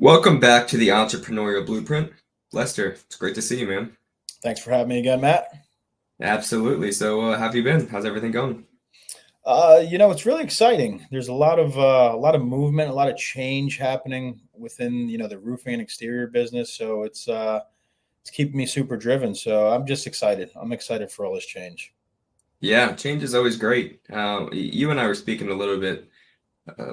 Welcome back to the Entrepreneurial Blueprint. Lester, it's great to see you, man. Thanks for having me again, Matt. Absolutely. So, how have you been? How's everything going? It's really exciting. There's a lot of movement, a lot of change happening within the roofing and exterior business. So it's keeping me super driven. So I'm just excited. I'm excited for all this change. Yeah, change is always great. You and I were speaking a little bit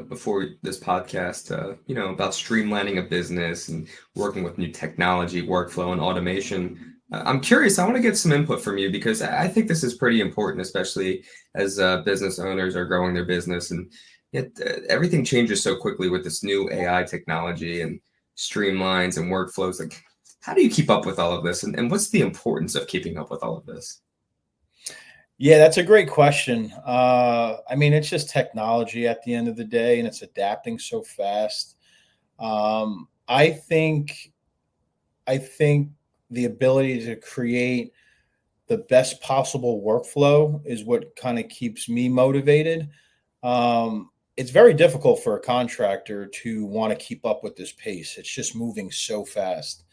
before this podcast, about streamlining a business and working with new technology, workflow, and automation. I'm curious. I want to get some input from you because I think this is pretty important, especially as business owners are growing their business, and yet everything changes so quickly with this new AI technology and streamlines and workflows. Like, how do you keep up with all of this, and what's the importance of keeping up with all of this? Yeah, that's a great question. It's just technology at the end of the day, and it's adapting so fast. I think the ability to create the best possible workflow is what kind of keeps me motivated. It's very difficult for a contractor to want to keep up with this pace. It's just moving so fast.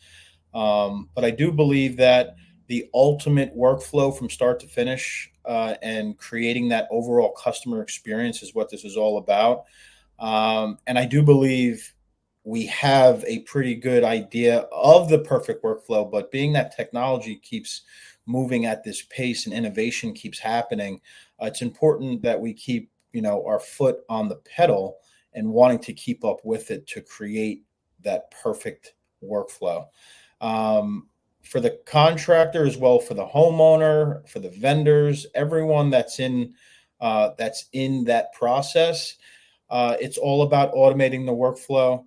But I do believe that the ultimate workflow from start to finish and creating that overall customer experience is what this is all about. And I do believe we have a pretty good idea of the perfect workflow, but being that technology keeps moving at this pace and innovation keeps happening, it's important that we keep our foot on the pedal and wanting to keep up with it to create that perfect workflow. For the contractor as well, for the homeowner, for the vendors, everyone that's in that process. It's all about automating the workflow.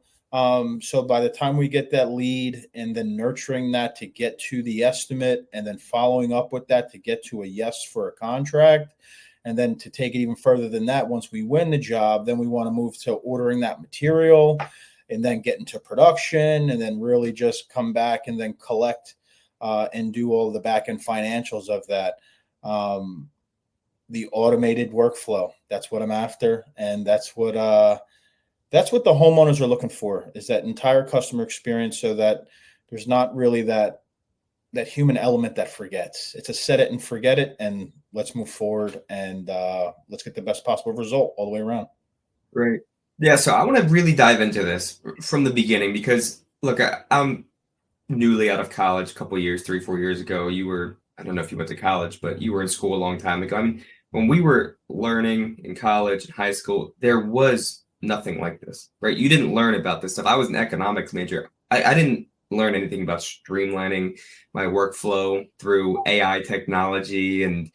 So by the time we get that lead and then nurturing that to get to the estimate and then following up with that to get to a yes for a contract, and then to take it even further than that, once we win the job, then we want to move to ordering that material and then get into production and then really just come back and then collect and do all the back end financials of that. The automated workflow, that's what I'm after. And that's what the homeowners are looking for, is that entire customer experience, so that there's not really that human element that forgets. It's a set it and forget it, and let's move forward and let's get the best possible result all the way around. Right. Yeah, so I want to really dive into this from the beginning because, look, I'm newly out of college a couple years, 3, 4 years ago. I don't know if you went to college, but you were in school a long time ago. I mean, when we were learning in college and high school, there was nothing like this, right? You didn't learn about this stuff. I was an economics major. I didn't learn anything about streamlining my workflow through AI technology and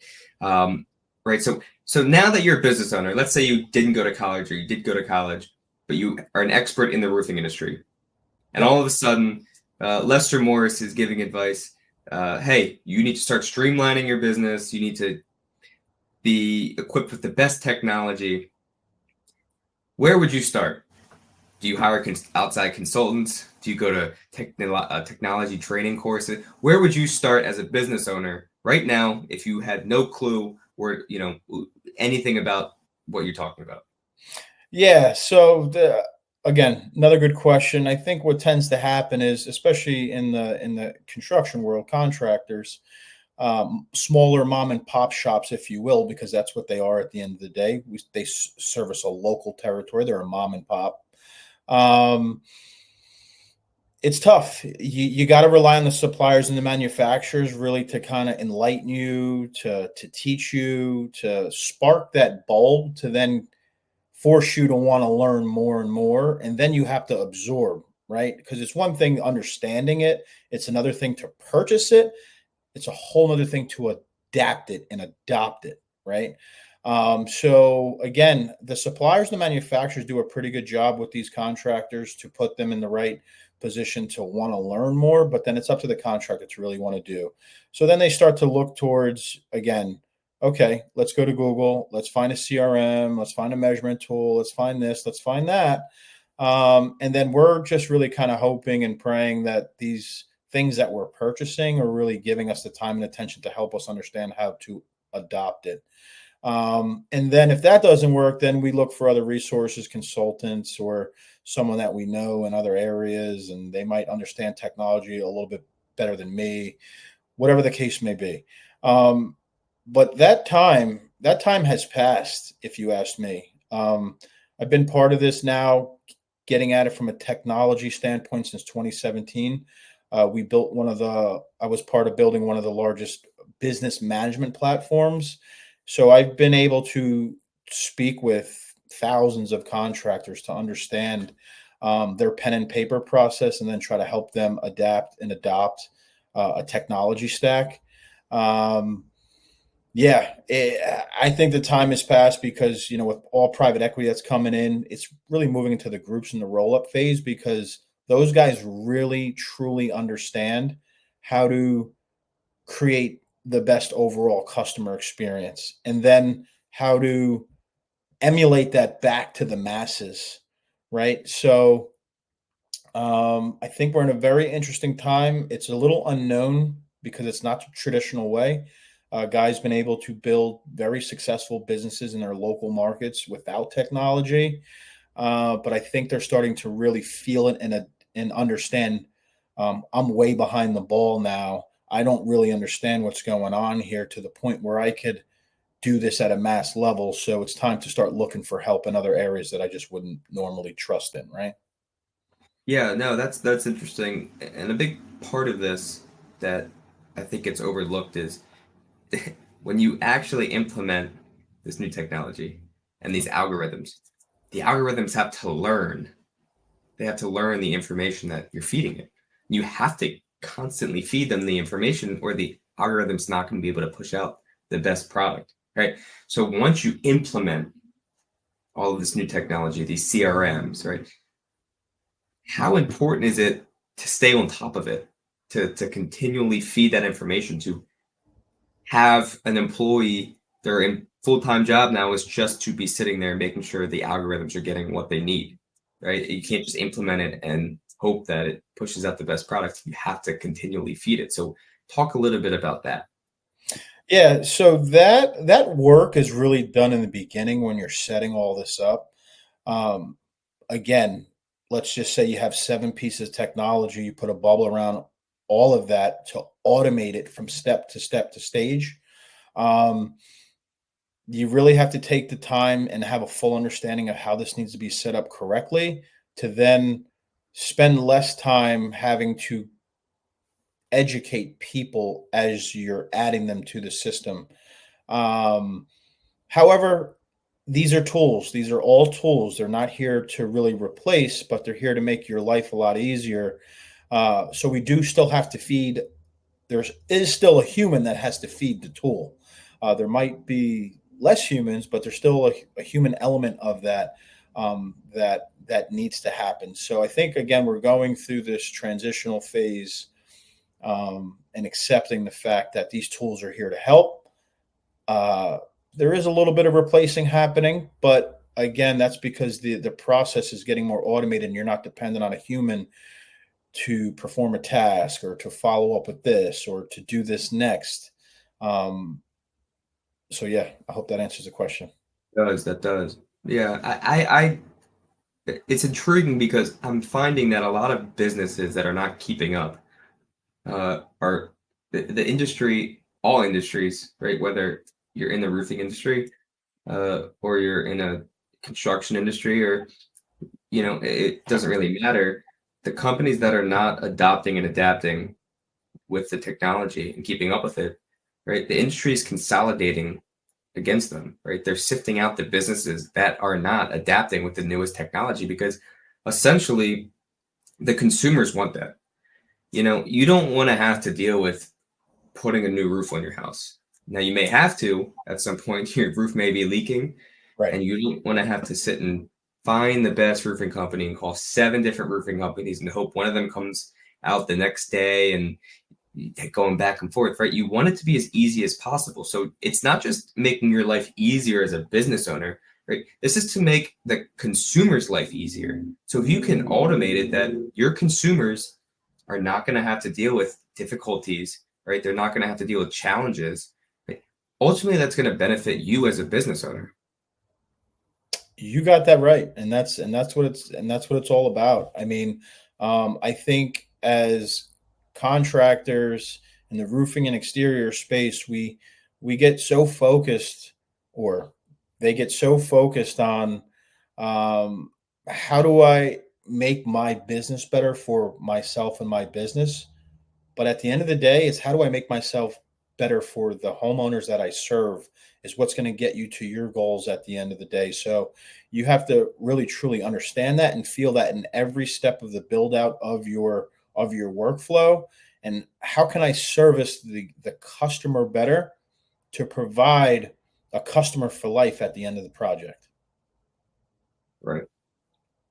right. So now that you're a business owner, let's say you didn't go to college or you did go to college, but you are an expert in the roofing industry, and Yep. all of a sudden, Lester Morris is giving advice. Hey, you need to start streamlining your business. You need to be equipped with the best technology. Where would you start? Do you hire outside consultants? Do you go to technology training courses? Where would you start as a business owner right now if you had no clue or anything about what you're talking about? Yeah. Again, another good question. I think what tends to happen is, especially in the construction world, contractors, smaller mom and pop shops, if you will, because that's what they are at the end of the day. They service a local territory. They're a mom and pop. Um, it's tough. You got to rely on the suppliers and the manufacturers really to kind of enlighten you, to teach you, to spark that bulb, to then force you to want to learn more and more. And then you have to absorb, right? Because it's one thing understanding it, it's another thing to purchase it, it's a whole other thing to adapt it and adopt it, right? So again, the suppliers and the manufacturers do a pretty good job with these contractors to put them in the right position to want to learn more, but then it's up to the contractor to really want to do. So then they start to look towards, again, okay, let's go to Google, let's find a CRM, let's find a measurement tool, let's find this, let's find that. And then we're just really kind of hoping and praying that these things that we're purchasing are really giving us the time and attention to help us understand how to adopt it. And then if that doesn't work, then we look for other resources, consultants, or someone that we know in other areas, and they might understand technology a little bit better than me, whatever the case may be. But that time has passed, if you ask me. I've been part of this now, getting at it from a technology standpoint since 2017. I was part of building one of the largest business management platforms. So I've been able to speak with thousands of contractors to understand their pen and paper process, and then try to help them adapt and adopt a technology stack. Um, I think the time has passed because, with all private equity that's coming in, it's really moving into the groups and the roll up phase, because those guys really truly understand how to create the best overall customer experience, and then how to emulate that back to the masses, right? So I think we're in a very interesting time. It's a little unknown because it's not the traditional way. Guys been able to build very successful businesses in their local markets without technology, but I think they're starting to really feel it and understand. I'm way behind the ball now. I don't really understand what's going on here to the point where I could do this at a mass level. So it's time to start looking for help in other areas that I just wouldn't normally trust in, right? Yeah, no, that's interesting. And a big part of this that I think gets overlooked is when you actually implement this new technology and these algorithms, the algorithms have to learn. They have to learn the information that you're feeding it. You have to constantly feed them the information, or the algorithm's not going to be able to push out the best product, right? So once you implement all of this new technology, these CRMs, right? How important is it to stay on top of it, to continually feed that information, to have an employee, their full-time job now is just to be sitting there and making sure the algorithms are getting what they need, right? You can't just implement it and hope that it pushes out the best product. You have to continually feed it. So talk a little bit about that. Yeah, so that work is really done in the beginning when you're setting all this up. Um, Again, let's just say you have 7 pieces of technology, you put a bubble around all of that to automate it from step to step to stage. Um, you really have to take the time and have a full understanding of how this needs to be set up correctly, to then spend less time having to educate people as you're adding them to the system. Um, However, these are tools. These are all tools. They're not here to really replace, but they're here to make your life a lot easier. So we do still have to feed. There is still a human that has to feed the tool. There might be less humans, but there's still a human element of that, that needs to happen. So I think, again, we're going through this transitional phase, and accepting the fact that these tools are here to help. Uh, there is a little bit of replacing happening, but again, that's because the process is getting more automated, and you're not dependent on a human to perform a task, or to follow up with this, or to do this next. Um, so yeah, I hope that answers the question. That does. Yeah, it's intriguing because I'm finding that a lot of businesses that are not keeping up are the industry, all industries, right? Whether you're in the roofing industry, or you're in a construction industry, or it doesn't really matter. The companies that are not adopting and adapting with the technology and keeping up with it, right? The industry is consolidating against them, right? They're sifting out the businesses that are not adapting with the newest technology, because essentially the consumers want that. You don't want to have to deal with putting a new roof on your house. Now, you may have to at some point. Your roof may be leaking, Right. and you don't want to have to sit and find the best roofing company and call 7 different roofing companies and hope one of them comes out the next day, and going back and forth, right? You want it to be as easy as possible. So it's not just making your life easier as a business owner, right? This is to make the consumer's life easier. So if you can automate it, that your consumers are not going to have to deal with difficulties, right? They're not going to have to deal with challenges. Right? Ultimately, that's going to benefit you as a business owner. You got that right, and that's what it's all about. I mean, I think as contractors in the roofing and exterior space, we get so focused, or they get so focused on, um, how do I make my business better for myself and my business, but at the end of the day, it's how do I make myself better for the homeowners that I serve is what's going to get you to your goals at the end of the day. So you have to really truly understand that and feel that in every step of the build out of your workflow. And how can I service the customer better to provide a customer for life at the end of the project? Right.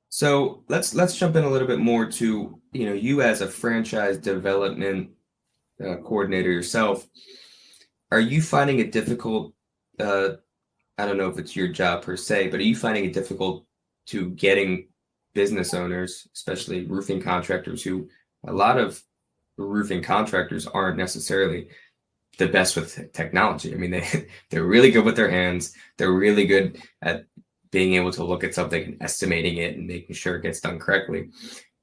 So let's jump in a little bit more to, you as a franchise development coordinator yourself. Are you finding it difficult? Uh, I don't know if it's your job per se, but are you finding it difficult to getting business owners, especially roofing contractors, who a lot of roofing contractors aren't necessarily the best with technology. I mean, they're really good with their hands. They're really good at being able to look at something and estimating it and making sure it gets done correctly.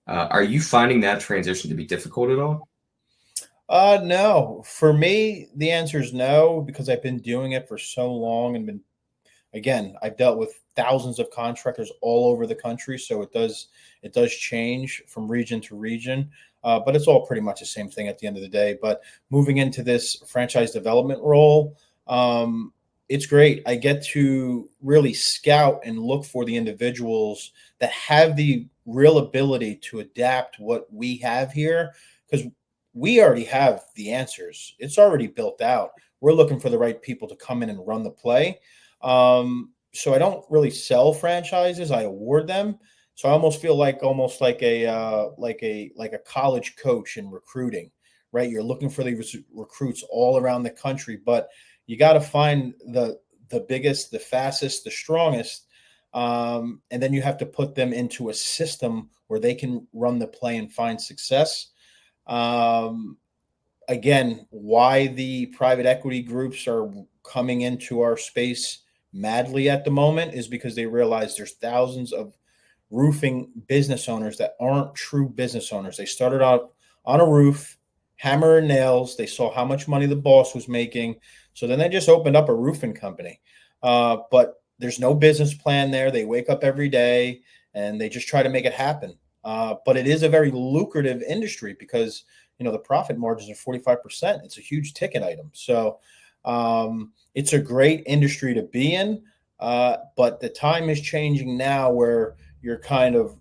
Are you finding that transition to be difficult at all? No. For me, the answer is no, because I've been doing it for so long and been again, I've dealt with thousands of contractors all over the country, so it does change from region to region, but it's all pretty much the same thing at the end of the day. But moving into this franchise development role, it's great. I get to really scout and look for the individuals that have the real ability to adapt what we have here, because we already have the answers. It's already built out. We're looking for the right people to come in and run the play. So I don't really sell franchises; I award them. So I almost feel like like a college coach in recruiting, right? You're looking for these recruits all around the country, but you got to find the biggest, the fastest, the strongest, and then you have to put them into a system where they can run the play and find success. Um, Again, why the private equity groups are coming into our space madly at the moment is because they realize there's thousands of roofing business owners that aren't true business owners. They started out on a roof, hammer and nails. They saw how much money the boss was making. So then they just opened up a roofing company. But there's no business plan there. They wake up every day and they just try to make it happen. But it is a very lucrative industry because the profit margins are 45%. It's a huge ticket item. So it's a great industry to be in. But the time is changing now where you're kind of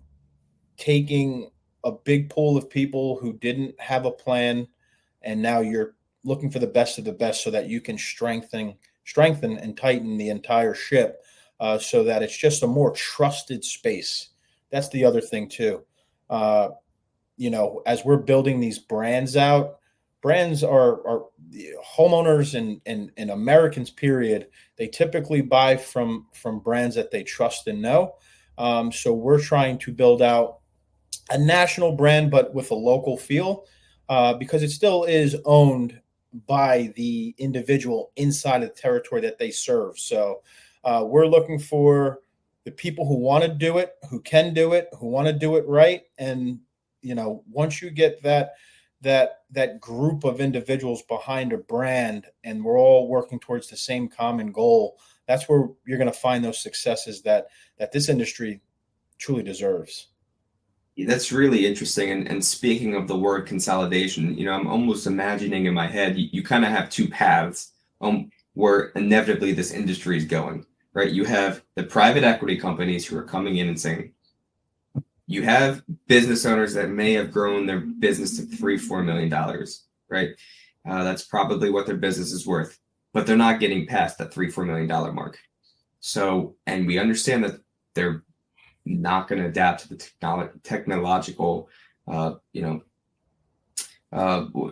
taking a big pool of people who didn't have a plan, and now you're looking for the best of the best so that you can strengthen and tighten the entire ship, so that it's just a more trusted space. That's the other thing too. Uh, as we're building these brands out, brands are homeowners and Americans, period. They typically buy from brands that they trust and know. So we're trying to build out a national brand, but with a local feel, because it still is owned by the individual inside of the territory that they serve. So we're looking for the people who want to do it, who can do it, who want to do it right. And once you get that group of individuals behind a brand, and we're all working towards the same common goal, that's where you're going to find those successes that this industry truly deserves. That's really interesting. And speaking of the word consolidation, I'm almost imagining in my head, you kind of have two paths where inevitably this industry is going, right? You have the private equity companies who are coming in and saying, you have business owners that may have grown their business to $3-4 million, right? That's probably what their business is worth, but they're not getting past that $3-4 million mark. So, and we understand that they're not going to adapt to the technological,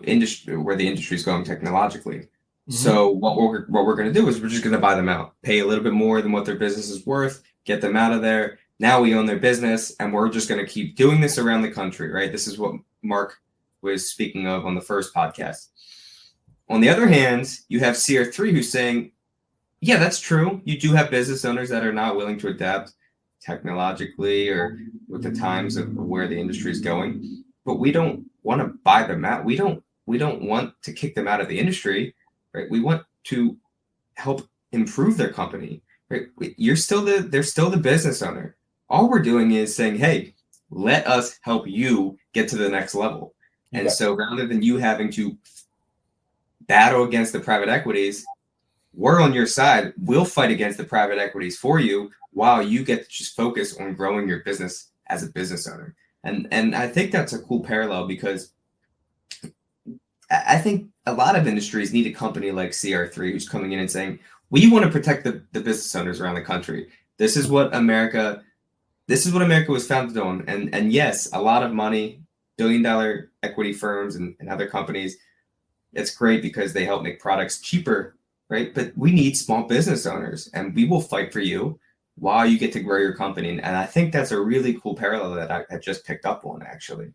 industry where the industry is going technologically. Mhm. So what we're going to do is we're just going to buy them out, pay a little bit more than what their business is worth, get them out of there. Now we own their business, and we're just going to keep doing this around the country, right? This is what Mark was speaking of on the first podcast. On the other hand, you have CR3 who's saying, yeah, that's true. You do have business owners that are not willing to adapt. technologically or with the times of where the industry is going. But we don't want to buy them out. We don't want to kick them out of the industry, right? We want to help improve their company, right? They're still the business owner. All we're doing is saying, hey, let us help you get to the next level. And Okay. so rather than you having to battle against the private equities, we're on your side. We'll fight against the private equities for you while you get to just focus on growing your business as a business owner. And I think that's a cool parallel because I think a lot of industries need a company like CR3 who's coming in and saying, we want to protect the business owners around the country. This is what America was founded on. And yes, a lot of money, billion-dollar equity firms and other companies, it's great because they help make products cheaper, right? But we need small business owners, and we will fight for you while you get to grow your company. And I think that's a really cool parallel that I just picked up on, actually.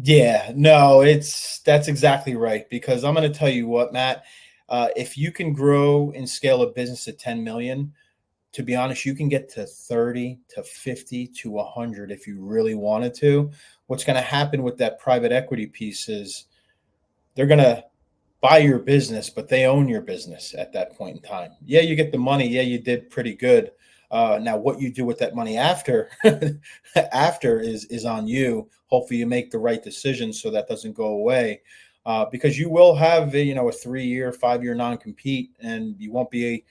Yeah, no, that's exactly right. Because I'm going to tell you what, Matt, if you can grow and scale a business to 10 million, to be honest, you can get to 30 to 50 to 100 if you really wanted to. What's going to happen with that private equity piece is they're going to buy your business, but they own your business at that point in time. Yeah, you get the money. Yeah, you did pretty good. Now, what you do with that money after after is on you. Hopefully, you make the right decision so that doesn't go away, because you will have a 3-year, 5-year non-compete, and you won't be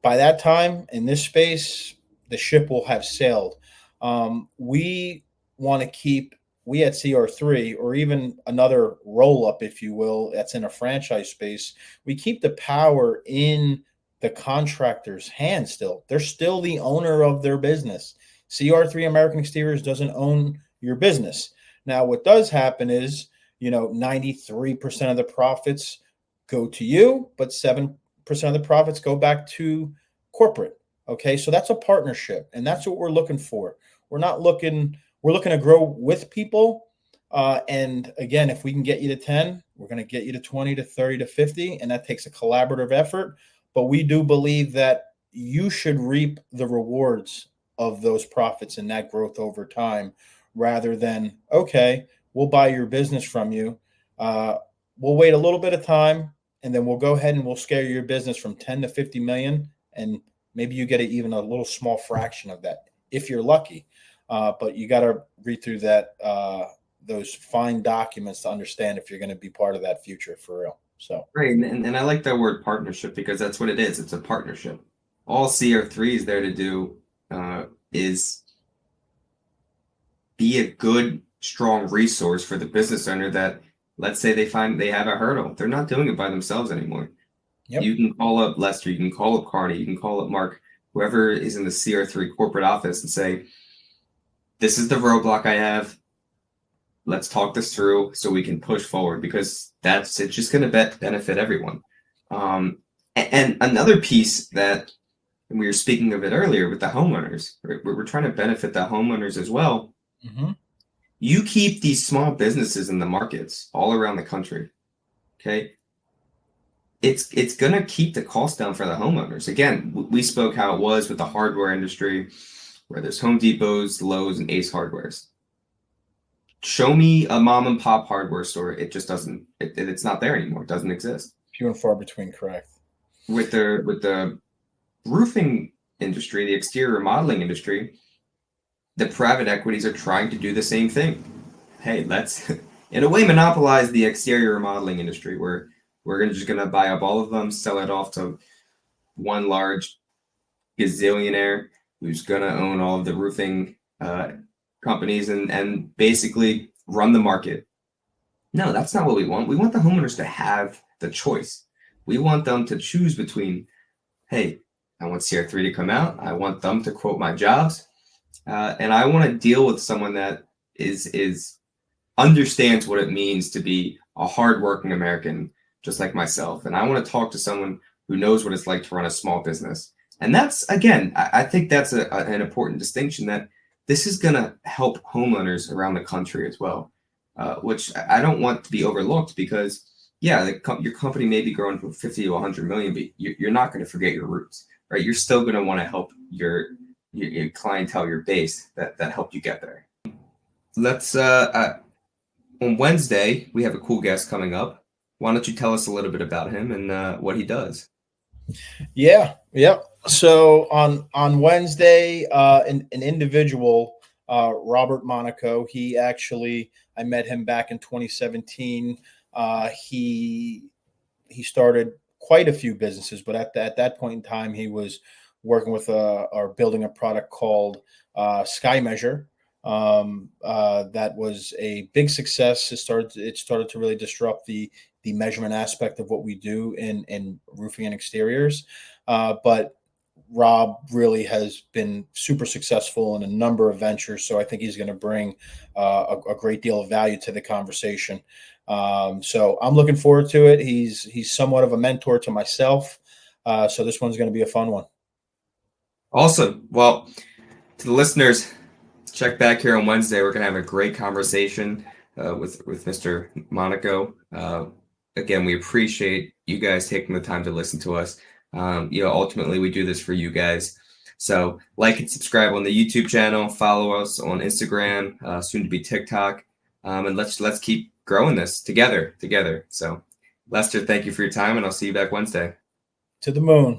by that time in this space. The ship will have sailed. We want to keep we at CR3 or even another roll up, if you will, that's in a franchise space, we keep the power in the contractor's hands still. They're still the owner of their business. CR3 American Exteriors doesn't own your business. Now, what does happen is, 93% of the profits go to you, but 7% of the profits go back to corporate. Okay. So that's a partnership. And that's what we're looking for. We're looking to grow with people. And again, if we can get you to 10, we're going to get you to 20 to 30 to 50. And that takes a collaborative effort. But we do believe that you should reap the rewards of those profits and that growth over time rather than, okay, we'll buy your business from you. We'll wait a little bit of time and then we'll go ahead and we'll scale your business from 10 to 50 million. And maybe you get even a little small fraction of that if you're lucky. But you got to read through those fine documents to understand if you're going to be part of that future for real. So Right, and I like that word partnership because that's what it is. It's a partnership. All CR3 is there to do is be a good, strong resource for the business owner that, let's say they find they have a hurdle. They're not doing it by themselves anymore. Yep. You can call up Lester, you can call up Carney, you can call up Mark, whoever is in the CR3 corporate office and say, this is the roadblock I have. Let's talk this through so we can push forward because it's just going to benefit everyone. And another piece that we were speaking of it earlier with the homeowners, right? We're trying to benefit the homeowners as well. Mm-hmm. You keep these small businesses in the markets all around the country. Okay. It's going to keep the cost down for the homeowners. Again, we spoke how it was with the hardware industry where there's Home Depots, Lowe's, and Ace Hardwares. Show me a mom and pop hardware store. It just doesn't. It's not there anymore. It doesn't exist. Few and far between. Correct. With the roofing industry, the exterior remodeling industry, the private equities are trying to do the same thing. Hey, let's in a way monopolize the exterior remodeling industry. Where we're just gonna buy up all of them, sell it off to one large gazillionaire who's gonna own all of the roofing companies and basically run the market. No, that's not what we want. We want the homeowners to have the choice. We want them to choose between, hey, I want CR3 to come out. I want them to quote my jobs. And I want to deal with someone that is understands what it means to be a hardworking American, just like myself. And I want to talk to someone who knows what it's like to run a small business. And that's, again, I think that's an important distinction that this is going to help homeowners around the country as well, which I don't want to be overlooked because, yeah, your company may be growing from 50 to 100 million, but you're not going to forget your roots, right? You're still going to want to help your your clientele, your base that helped you get there. Let's on Wednesday we have a cool guest coming up. Why don't you tell us a little bit about him and what he does? Yeah, yep. So on Wednesday, an individual, Robert Monaco. He actually, I met him back in 2017. He started quite a few businesses, but at that point in time, he was working with or building a product called Sky Measure. That was a big success. It started to really disrupt the measurement aspect of what we do in roofing and exteriors. But Rob really has been super successful in a number of ventures, so I think he's going to bring a great deal of value to the conversation. So I'm looking forward to it. He's somewhat of a mentor to myself, so this one's going to be a fun one. Awesome. Well, to the listeners, check back here on Wednesday. We're going to have a great conversation with Mr. Monaco. Again, we appreciate you guys taking the time to listen to us. Ultimately, we do this for you guys. So like and subscribe on the YouTube channel. Follow us on Instagram, soon to be TikTok, and let's keep growing this together. So, Lester, thank you for your time, and I'll see you back Wednesday. To the moon.